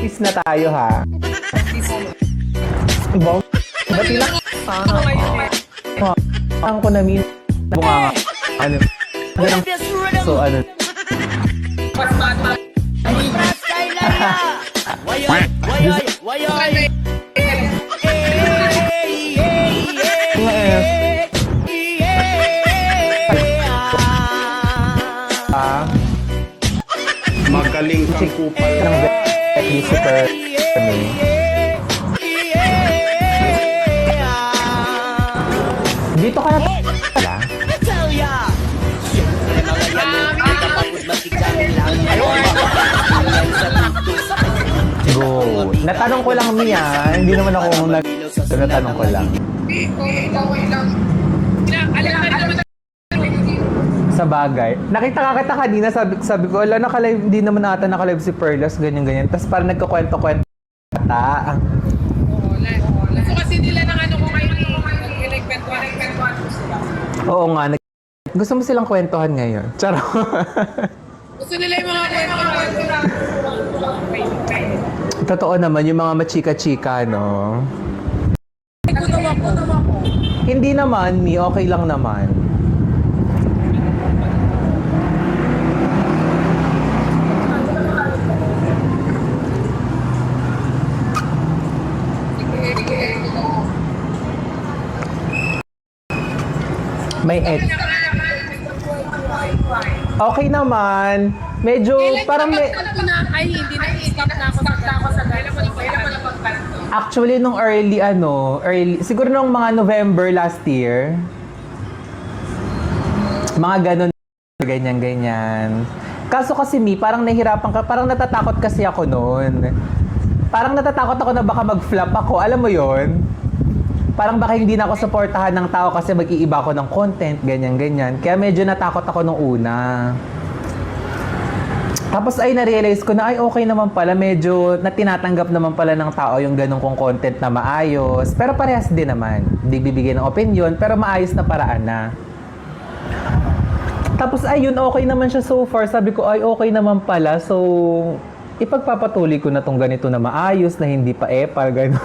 Peace na tayo ha. Bong, bati lang. Ang ko na min. Bunga nga. Ano? So ano? Magaling kang kupal. Ng super dito ka na go. Natanong ko lang Mia, hindi naman ako natanong ko lang. Sa bagay. Nakita ka kita kanina, sabi ko, ala, hindi naman ata nakalive si Perlas, ganyan-ganyan. Tapos parang nagkakwento-kwento ata. Gusto kasi nila ng ano ko ngayon nagkwentuhan ko sila. Oo nga. Gusto mo silang kwentuhan ngayon? Charo. Gusto nila yung mga kwentuhan. Totoo naman, yung mga machika-chika, no? Gutom ako. Hindi naman, Mi. Okay lang naman. May okay naman. Medyo parang Ay, hindi na. Stop na ako sa kailan mo na pagkanto. actually nung early siguro nung mga November last year. Mga ganun ganyan. Kaso kasi Mi, parang nahihirapan ka, parang natatakot kasi ako noon. Parang natatakot ako na baka mag-flop ako, alam mo 'yon? Parang baka hindi na ako suportahan ng tao kasi mag-iiba ako ng content, ganyan. Kaya medyo natakot ako nung una. Tapos ay na-realize ko na ay okay naman pala, medyo tinatanggap naman pala ng tao yung ganun kong content na maayos. Pero parehas din naman. Hindi bibigyan ng opinion, pero maayos na paraan na. Tapos ayun, okay naman siya so far. Sabi ko ay okay naman pala. So, ipagpapatuloy ko na tong ganito na maayos, na hindi pa epal, ganun.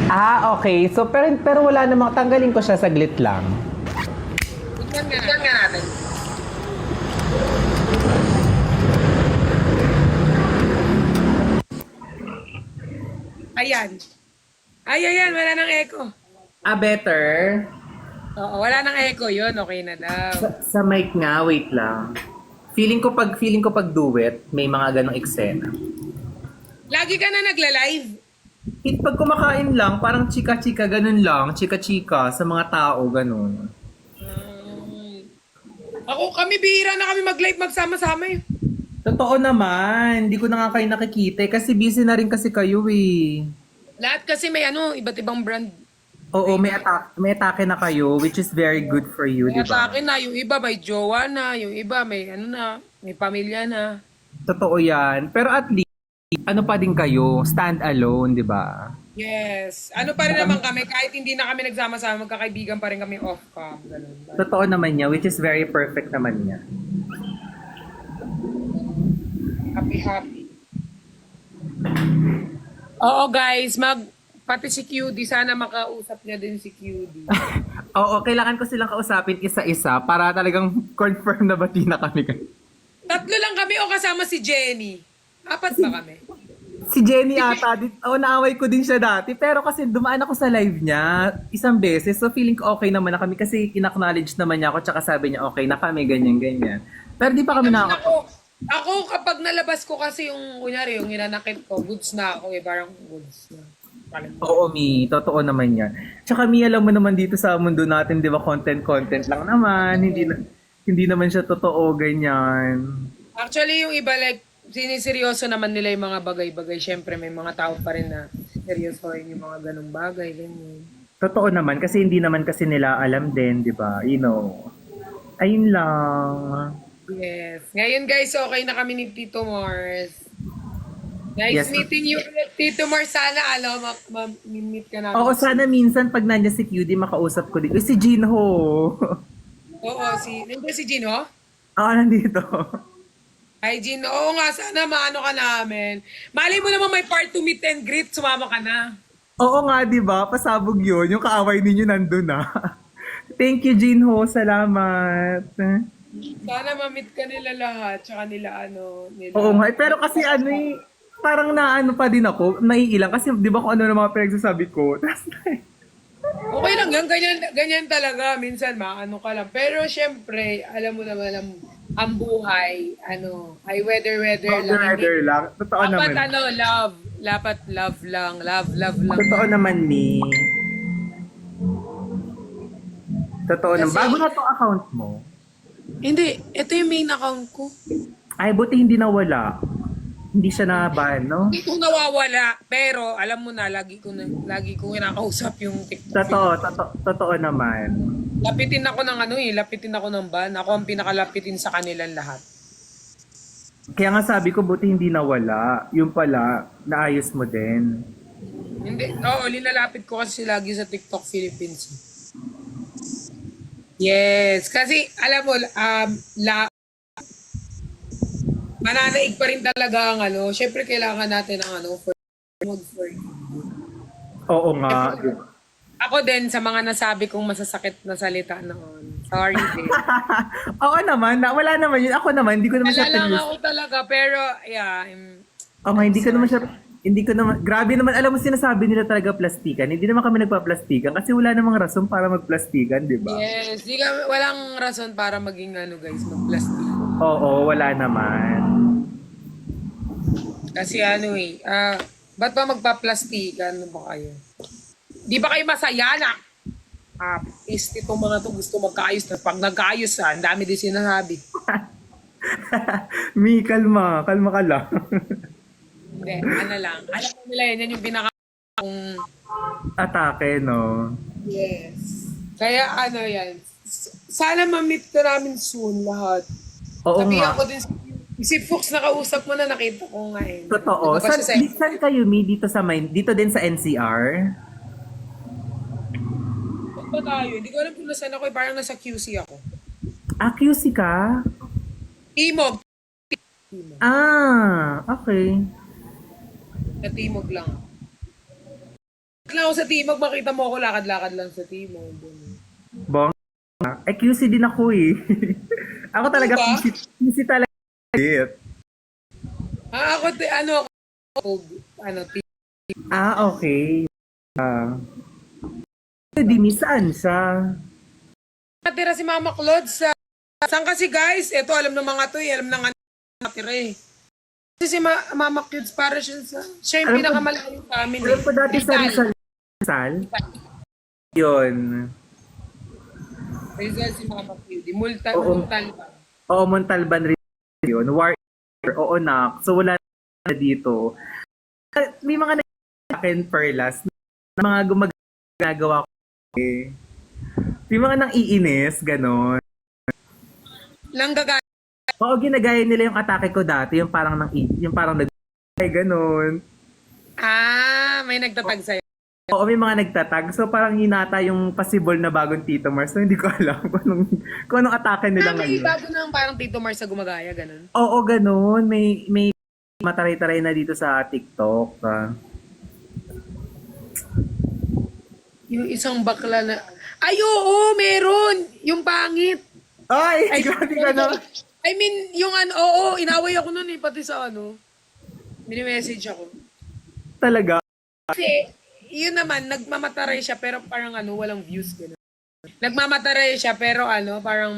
Ah, okay. So, pero wala namang, tanggalin ko siya saglit lang. Tignan nga natin. Ayan. Ayan, wala nang echo. Ah, better? Oo, wala nang echo yun. Okay na daw. Sa mic nga, wait lang. Feeling ko pag duet, may mga ganong eksena. Lagi ka na nagla-live. Pag kumakain lang, parang chika-chika, ganun lang. Chika-chika sa mga tao, ganun. Kami bihira na kami mag-live magsama-sama eh. Totoo naman. Hindi ko na nga kayo nakikita kasi busy na rin kasi kayo eh. Lahat kasi may iba't ibang brand. Oo, may atake na kayo, which is very good for you, di Kaya sa ba? akin na, yung iba may jowa na, yung iba may may pamilya na. Totoo yan. Pero at least, ano pa din kayo, stand alone, di ba? Yes. Ano pa rin naman kami, kahit hindi na kami nagsama-sama, magkakaibigan pa rin kami off-cam. Ganun. Totoo naman niya, which is very perfect naman niya. Happy. Oo guys, pati si QD, sana makausap niya din si QD. Oo, kailangan ko silang kausapin isa-isa para talagang confirm na bati na kami. Tatlo lang kami o kasama si Jenny? Apat ba kami? Si Jenny ata, naaway ko din siya dati. Pero kasi dumaan ako sa live niya isang beses. So feeling ko okay naman na kami kasi in-acknowledge naman niya ako. Tsaka sabi niya okay na kami, ganyan. Pero di pa kami Ako kapag nalabas ko kasi yung, kunyari, yung hinanakit ko, goods na ako eh, parang goods na. Oo, Mi. Totoo naman yan. Tsaka, Mi, alam mo naman dito sa mundo natin, di ba, content lang naman. Hindi naman siya totoo, ganyan. Actually, yung iba, like, siniseryoso naman nila yung mga bagay-bagay. Siyempre, may mga tao pa rin na seryosohin yung mga ganong bagay, ganyan. Totoo naman, kasi hindi naman kasi nila alam din, di ba? You know. Ayun lang. Yes. Ngayon, guys, okay na kami ni Tito Mars. Nice Yes. meeting you ulit, Tito Mar. Sana, ma-meet ka namin. Oo, sana minsan pag nandiyan si QD, makausap ko din. Uy, si Jinho. Oo, nandun si Gino? Oo, nandito. Hi, Gino. Oo nga, sana maano ka namin. Malay mo naman may part to meet and greet, sumama ka na. Oo nga, di ba? Pasabog yun. Yung kaaway ninyo nandun na. Thank you, Jinho. Salamat. Sana ma-meet ka nila lahat, tsaka nila nila. Oo nga. Pero kasi ano eh, parang naano pa din ako, naiilang. Kasi di ba kung ano na mga pinagsasabi ko. Tapos, Okay lang yan, ganyan talaga. Minsan maano ka lang. Pero syempre, alam mo naman ang buhay, ay weather lang. weather lang. Totoo Dapat naman. love. Dapat love lang. Love lang. Totoo naman ni. Totoo naman. Kasi- Bago na tong account mo. Hindi, ito yung main account ko. Ay, buti hindi nawala. Hindi siya na-ban, no? Hindi ko nawawala, pero alam mo na, lagi ko kinakausap yung TikTok. Totoo naman. Lapitin ako ng ban. Ako ang pinakalapitin sa kanilang lahat. Kaya nga sabi ko, buti hindi nawala. Yung pala, naayos mo din. Hindi, linalapit ko kasi lagi sa TikTok Philippines. Yes, kasi alam mo, mananaig pa rin talaga ang syempre kailangan natin ng for. Oo nga. Ako din sa mga nasabi kong masasakit na salita noon. Sorry din. Oo naman, wala naman yun. Ako naman, hindi ko naman siya Nalalang pinost. ako talaga, pero Oo nga, hindi ko naman, grabe naman, alam mo sinasabi nila talaga plastikan. Hindi naman kami nagpa-plastikan kasi wala namang rason para magplastikan, di ba? yes, walang rason para maging guys, mag-plastic. Oo, wala naman. Kasi ba't ba magpa-plastikan? Ano ba kayo? Di ba kayo masaya na? Itong mga to gusto magkaayos na pag nagkaayos ang dami din sinasabi. Mi, kalma ka lang. Hindi, lang. Alam mo nila yan yung Atake, no? yes. Kaya yan. Sana ma-meet ka namin soon lahat. Oo Sabihan nga. ko din si Fox, nakausap mo na, nakita ko nga eh. Totoo. Nandun pa siya Saan kayo, Mi? Dito dito din sa NCR? Saan ba tayo? Hindi ko alam kung nasaan ako. Parang nasa QC ako. QC ka? Timog. Okay. Sa Timog lang. Lang ako sa Timog, makita mo ako lakad-lakad lang sa Timog. Bong. QC din ako eh. Ako talaga, Diba? QC talaga. Ako, Okay. Dimi, saan siya? natira si Mama Claude sa... Saan kasi guys? Ito, alam ng mga to alam ng natira eh. Kasi si Mama Claude para siya siya yung Alam ko- pinakamalayo sa amin Alam ko dati sa Rizal. Rizal. Yun. Rizal si Mama Claude. Oo. Multalban. Oo, Montalban rin yun. War. Oo, nak. So, wala na dito. May mga akin perlas na mga gumagawa ko eh. May mga nang iinis, ganon. Langgagay. Oo, ginagaya nila yung atake ko dati, yung parang ganon. May nagtatag sa'yo. Oo, may mga nagtatag. So, parang hinata yung possible na bagong Tito Mars. So, hindi ko alam kung anong atake nila May ngayon. bago na parang Tito Mars sa gumagaya, ganun. Oo, ganon. May mataray-taray na dito sa TikTok. Yung isang bakla na... Ay, oo, meron! Yung pangit! Ay, grabe ka na. I mean, yung inaway ako nun pati sa mini-message ako. Talaga. Kasi, yun naman, nagmamataray siya pero parang walang views, gano'n. Nagmamataray siya pero parang,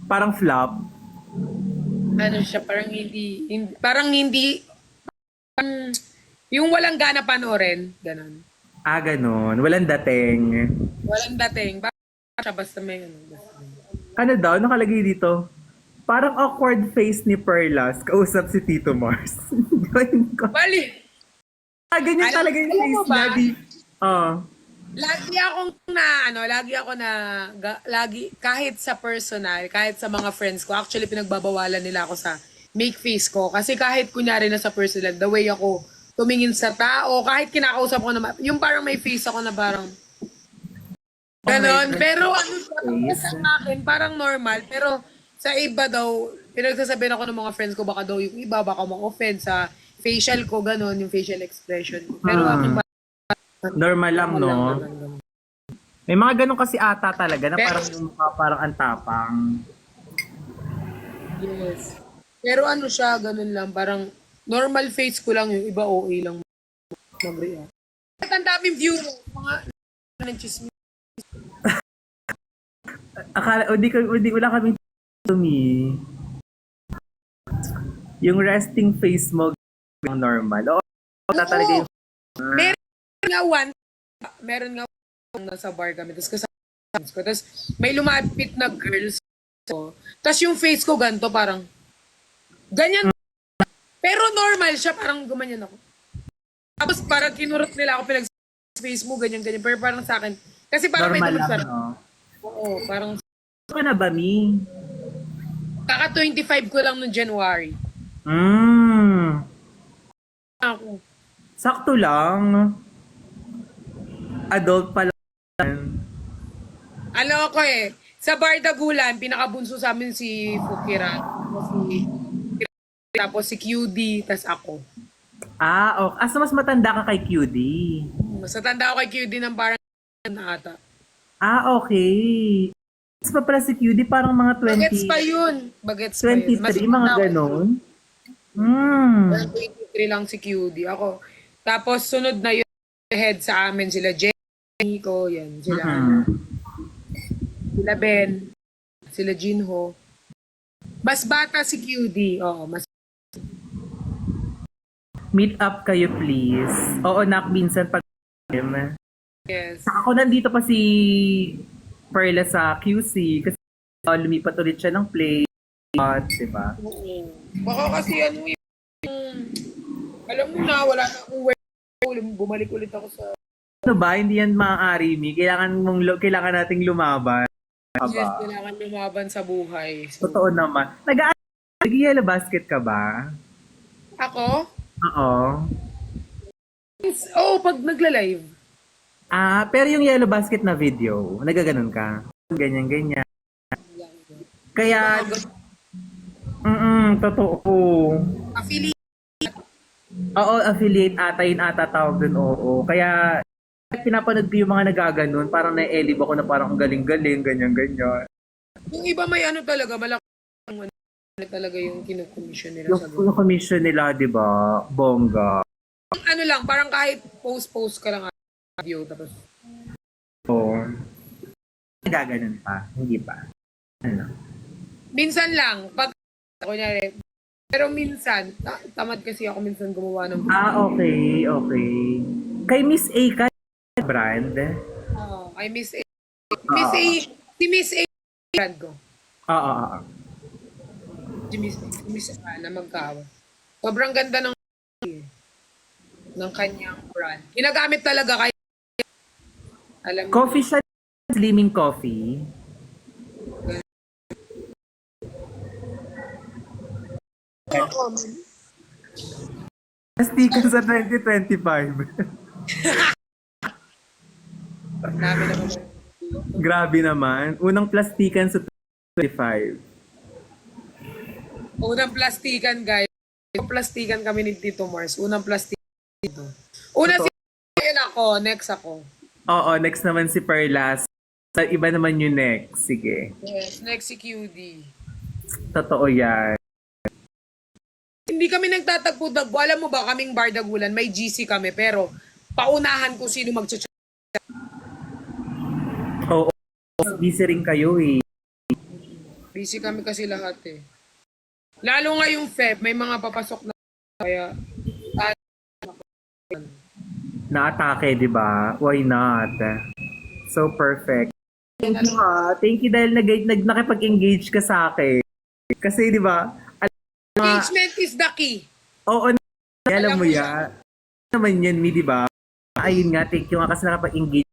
Parang flop. siya, parang hindi, yung walang gana panoorin, gano'n. Ganon. Walang dating. Walang dating, basta may Ano daw, nakalagay dito? Parang awkward face ni Perlas kausap si Tito Mars. Bali! Ganyan Alam- talaga yung alam mo face ba? niya. Lagi kahit sa personal, kahit sa mga friends ko, actually pinagbabawalan nila ako sa make face ko. Kasi kahit kunyari na sa personal, the way ako tumingin sa tao, kahit kinakausap ko naman, yung parang may face ako na parang ganon. Pero ano sa akin, parang normal. Pero sa iba daw, pinagsasabihan ako ng mga friends ko, baka daw yung iba, baka ma-offend sa facial ko, ganon, yung facial expression ko. Pero akin Normal lang, no? ganun. May mga ganun kasi ata talaga na Pero- parang yung mukha parang antapang. Yes. Pero ano siya, ganun lang, parang normal face ko lang, yung iba OA lang mag-react. At ang daming view mo, mga ng chismis. Akala, wala kaming to me. Yung resting face mo, yung normal. Oo, talaga yung... Meron nga nasa bar kami, tapos kasama ko, tapos may lumapit na girls ko, tapos yung face ko ganito, parang ganyan, pero normal siya, parang gumanyan ako. Tapos parang kinurot nila ako, face mo, ganyan, pero parang sa akin, kasi parang may Normal tulog lang, sa no? oo, parang Ano na ba, Mi? kaka 25 ko lang noong January. Ako. Sakto lang. Adult pa lang. Ano ako sa Bar Dagulan, pinakabunso sa amin si Fukira, tapos si QD, tas ako. Okay. Asa mas matanda ka kay QD? Mas natanda ako kay QD ng parang na ata. Okay. Mas pa pala si QD parang mga 20... Bagets pa yun. Bagets pa yun. 23, mga ganon. 23 lang si QD. Ako. Tapos sunod na yun, head sa amin sila Jenny ko, yan. Sila, sila Ben, sila Jinho. Mas bata si QD. Oo, mas Meet up kayo, please. Oo, nak, minsan pag... yes. Ako nandito pa si Perla sa QC kasi lumipat ulit siya ng play. Diba? Oo. Baka kasi ano yung alam mo na, wala na akong work. Bumalik ulit ako sa Ano ba? Hindi yan maaari, Mi. Kailangan nating lumaban. yes, kailangan lumaban sa buhay. So, Totoo naman. Nag-yellow basket ka ba? ako? Oo. Pag nagla-live. Pero yung yellow basket na video, nagaganon ka? Ganyan. Kaya, totoo. Affiliate. Oo, affiliate ata yun ata tawag dun, oo. Kaya, pinapanood ko yung mga nagaganon, parang na-elib ako na parang ang galing-galing, ganyan. Yung iba may ano talaga, malaki talaga yung kinukomission nila sa Yung commission nila, di ba? Bongga. ano lang, parang kahit post ka lang video, tapos Oo. Nagaganon pa, hindi pa. Ano? minsan lang, pag kunyari, pero minsan, tamad kasi ako minsan gumawa ng Okay. Kay Miss A ka, brand? I miss A. Miss A, si Miss A, brand ko. Oo. Si Miss A na magkawa. Sobrang ganda ng kanyang brand. Ginagamit talaga kay alam mo. Coffee siya, slimming coffee. Sticker sa 2025. Dami naman. Grabe naman. Unang plastikan sa 2025. Unang plastikan, guys. Plastikan kami ni Tito Mars. Unang plastikan dito. Una si yun ako, next ako. Oo, next naman si Perlas. Sa iba naman yung next. Sige. Yes, next si QD. Totoo yan. Hindi kami nagtatagpo-tagpo. Alam mo ba, kaming Bar Dagulan, may GC kami, pero paunahan ko sino mag-chat. Oo. Busy rin kayo eh. Busy kami kasi lahat eh. Lalo nga yung Feb, may mga papasok na kaya Na-atake, di ba? Why not? So perfect. Thank you ha. Thank you dahil nakipag-engage ka sa akin. Kasi di ba? engagement is the key. Oo, alam Alam mo mo yan. Naman yan, Mi, di ba? Ayun nga, thank you nga kasi nakapag-engage